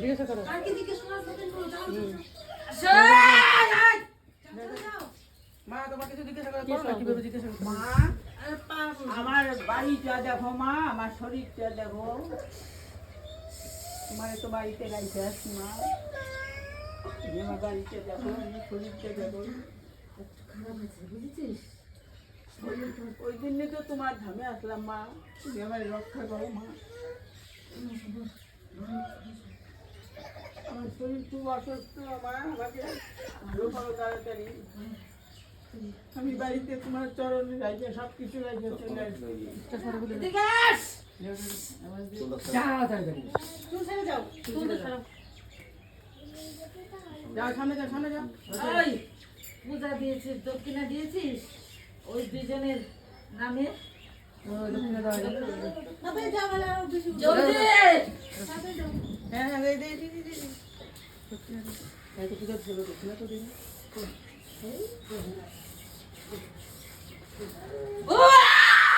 জিজ্ঞাসা করো। মা তোমার কিছু জিজ্ঞাসা করো, করো না, কিভাবে জিজ্ঞাসা করো? মা আমার বাড়িটা দেখো মা, আমার শরীরটা দেখো, তোমার তো বাড়িতে গাইতে আসি মা, আমার বাড়িতে দেখো, আমার শরীরটা দেখো। ওই দিনে তো তোমার ধামে আসলাম মা, তুমি আমার রক্ষা করো মা। আমার শরীর খুব অসুস্থ মা, আমাকে ভালো করো তাড়াতাড়ি। আমি বাড়িতে তোমার চরণে রাইতে সব কিছু রাইতে চলে আসবো। যাও তাড়াতাড়ি। যাও সামনে যাও, সামনে যাও। ওই পূজা দিয়েছিস, দক্ষিণা দিয়েছিস ওই দুজনের নামে। দক্ষিণা দাও। জলদি হ্যাঁ হ্যাঁ, দে দে দে দে দে। দক্ষিণা দে। এই তো পূজা ছিল, দক্ষিণা তো দিন। ও